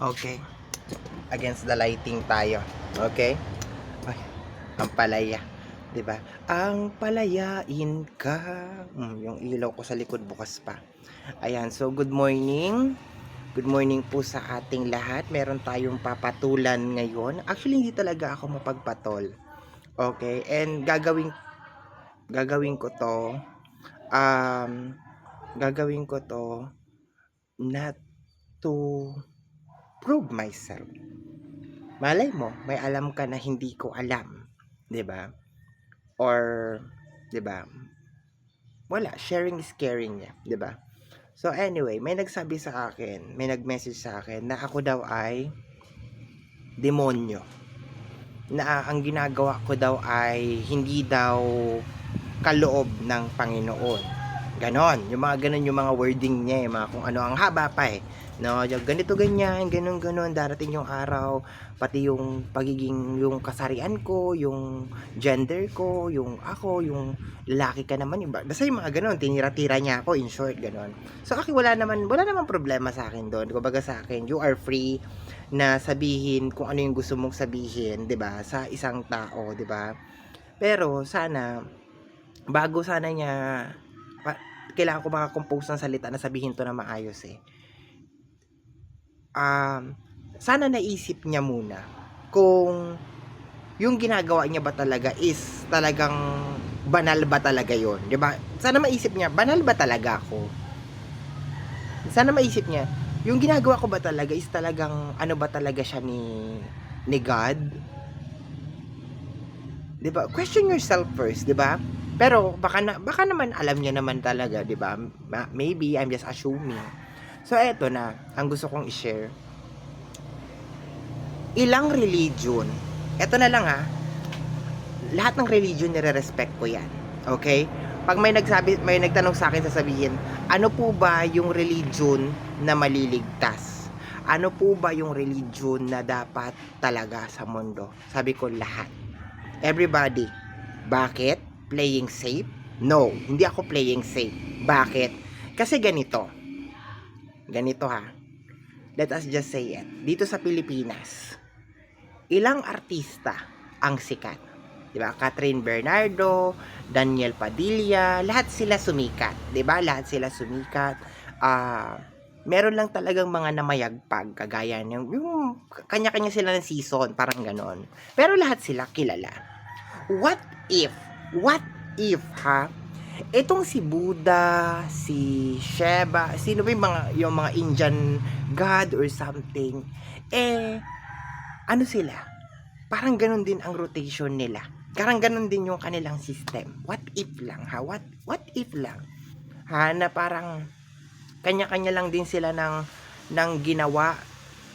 Okay. Against the lighting tayo. Okay? Ay, ang palaya. 'Di ba? Ang palayain ka. Yung ilaw ko sa likod bukas pa. Ayan, so good morning. Good morning po sa ating lahat. Meron tayong papatulan ngayon. Actually, hindi talaga ako mapagpatol. Okay? And gagawin ko 'to um gagawin ko 'to not to prove myself. Malay mo, may alam ka na hindi ko alam, 'di ba? Or 'di ba? Wala, sharing is caring niya, 'di ba? So anyway, may nagsabi sa akin, may nag-message sa akin na ako daw ay demonyo. Na ang ginagawa ko daw ay hindi daw kaloob ng Panginoon. Ganon, yung mga ganon yung mga wording niya, yung mga kung ano, ang haba pa no, yung ganito ganyan, ganon darating yung araw, pati yung pagiging, yung kasarian ko, yung gender ko, yung ako, yung lalaki ka naman, yung basta yung mga ganon, tinira-tira niya ako, in short, ganon. So akin wala naman problema sa akin doon. Kumbaga sa akin, you are free na sabihin kung ano yung gusto mong sabihin, 'di ba, sa isang tao, 'di ba? Pero sana bago sana niya kailangan ko makakompose ng salita na sabihin to na maayos sana naisip niya muna kung yung ginagawa niya ba talaga is talagang banal ba talaga yon, di ba? Sana maisip niya, banal ba talaga ako? Sana maisip niya, yung ginagawa ko ba talaga is talagang ano ba talaga siya ni God? Di ba? Question yourself first, di ba? Pero baka naman alam niya naman talaga, 'di ba? Maybe I'm just assuming. So eto na, ang gusto kong i-share. Ilang religion. Eto na lang lahat ng religion nire-respect ko 'yan. Okay? Pag may nagtanong sa akin, sasabihin, ano po ba yung religion na maliligtas? Ano po ba yung religion na dapat talaga sa mundo? Sabi ko lahat. Everybody. Bakit? Playing safe? No, hindi ako playing safe. Bakit? Kasi ganito. Ganito Let us just say it. Dito sa Pilipinas, ilang artista ang sikat? 'Di ba? Catherine Bernardo, Daniel Padilla, lahat sila sumikat, 'di ba? Lahat sila sumikat. Meron lang talagang mga namayagpag kagaya yung kanya-kanya sila ng season, parang ganon. Pero lahat sila kilala. What if itong si Buddha, si Shiva, sino ba yung mga Indian god or something, ano sila? Parang ganun din ang rotation nila. Parang ganun din yung kanilang system. What if lang What if lang? Na parang kanya-kanya lang din sila ng ginawa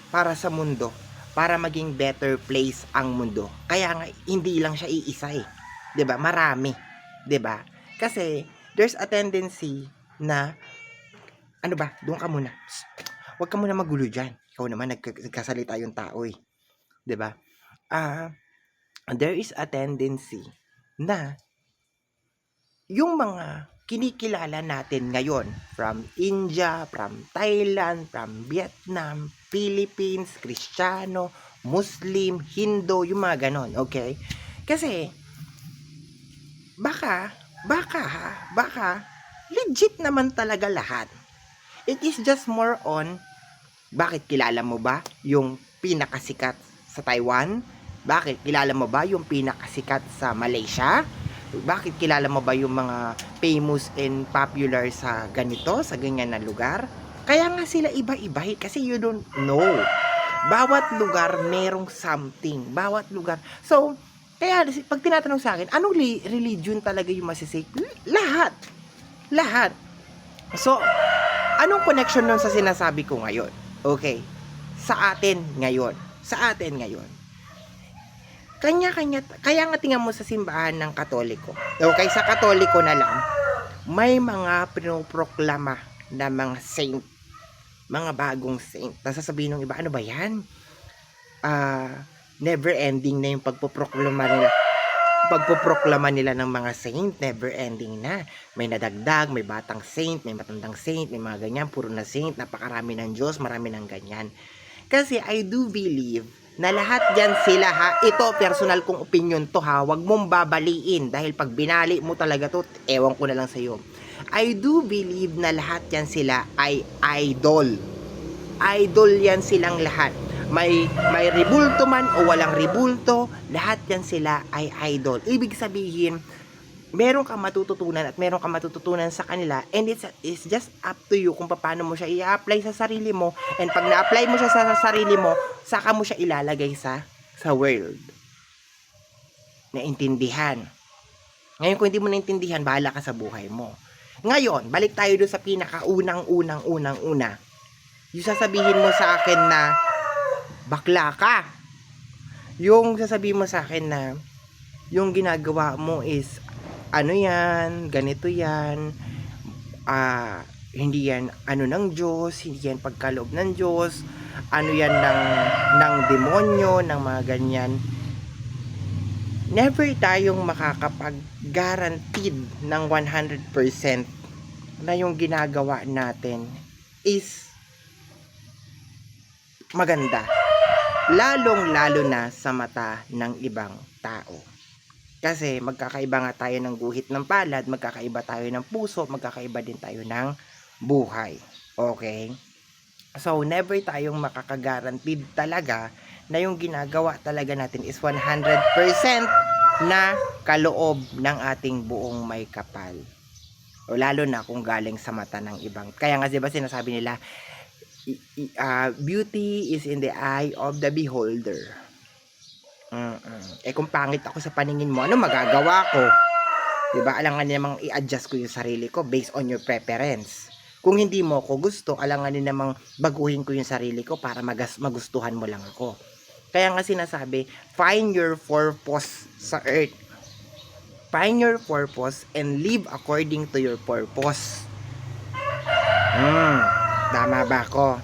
para sa mundo, para maging better place ang mundo. Kaya nga hindi lang siya iisa 'Di ba? Marami, 'di ba? Kasi there's a tendency na ano ba? Doon ka muna. Huwag ka muna magulo diyan. Ikaw naman nagkasalita yung tao 'Di ba? There is a tendency na yung mga kinikilala natin ngayon from India, from Thailand, from Vietnam, Philippines, Kristiyano, Muslim, Hindu, yung mga ganon, okay? Kasi baka legit naman talaga lahat. It is just more on, bakit kilala mo ba yung pinakasikat sa Taiwan? Bakit kilala mo ba yung pinakasikat sa Malaysia? Bakit kilala mo ba yung mga famous and popular sa ganito, sa ganyan na lugar? Kaya nga sila iba-iba kasi you don't know. Bawat lugar merong something. Bawat lugar. So, kaya pag tinatanong sa akin, anong religion talaga yung masisake? Lahat. Lahat. So, anong connection nun sa sinasabi ko ngayon? Okay. Sa atin ngayon. Kaya nga tingnan mo sa simbahan ng Katoliko. Okay, sa Katoliko na lang, may mga pinoproklama na mga saint, mga bagong saint. Nasasabihin ng iba, ano ba yan? Never ending na yung pagpoproklama nila ng mga saint, never ending na. May nadagdag, may batang saint, may matandang saint, may mga ganyan, puro na saint, napakarami ng Diyos, marami ng ganyan. Kasi I do believe na lahat yan sila ha, ito personal kong opinion to ha, wag mong babaliin dahil pag binali mo talaga to, ewan ko na lang sa'yo. I do believe na lahat yan sila ay idol. Idol yan silang lahat. May ribulto man o walang ribulto, lahat yan sila ay idol. Ibig sabihin, meron kang matututunan at meron kang matututunan sa kanila, and it's just up to you kung paano mo siya i-apply sa sarili mo, and pag na-apply mo siya sa sarili mo, saka mo siya ilalagay sa world. Naintindihan. Ngayon kung hindi mo naintindihan, bahala ka sa buhay mo. Ngayon, balik tayo doon sa pinaka-unang-una. Yung sasabihin mo sa akin na bakla ka. Yung sasabihin mo sa akin na yung ginagawa mo is ano yan, ganito yan, hindi yan ano ng Diyos, hindi yan pagkaloob ng Diyos, ano yan ng demonyo, ng mga ganyan. Never tayong makakapag-guaranteed ng 100% na yung ginagawa natin is maganda. Lalong-lalo na sa mata ng ibang tao. Kasi magkakaiba nga tayo ng guhit ng palad, magkakaiba tayo ng puso, magkakaiba din tayo ng buhay. Okay? So, never tayong makakagaranteed talaga na yung ginagawa talaga natin is 100% na kaloob ng ating buong may kapal. O lalo na kung galing sa mata ng ibang. Kaya nga diba sinasabi nila, beauty is in the eye of the beholder. Kung pangit ako sa paningin mo, ano magagawa ko? Diba? Alangan namang i-adjust ko yung sarili ko based on your preference. Kung hindi mo ko gusto, alangan namang baguhin ko yung sarili ko para magustuhan mo lang ako. Kaya nga sinasabi, find your purpose sa earth. Find your purpose and live according to your purpose. Tama ba ako?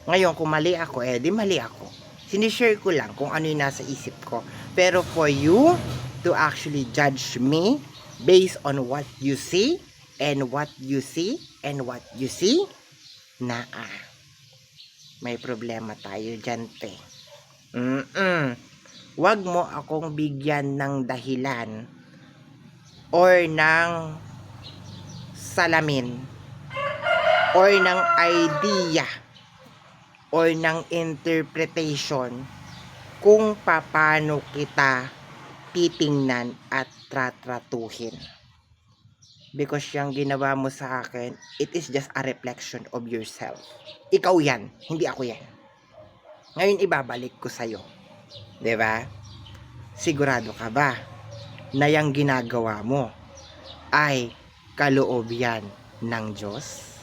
Ngayon, kung mali ako, di mali ako. Sinishare ko lang kung ano yung nasa isip ko. Pero for you to actually judge me based on what you see and what you see and what you see, may problema tayo dyan, te. Wag mo akong bigyan ng dahilan or ng salamin or ng idea or ng interpretation kung paano kita titingnan at tratratuhin. Because yung ginawa mo sa akin, it is just a reflection of yourself. Ikaw yan, hindi ako yan. Ngayon ibabalik ko sa'yo. Diba? Sigurado ka ba na yung ginagawa mo ay kaloob yan ng Diyos?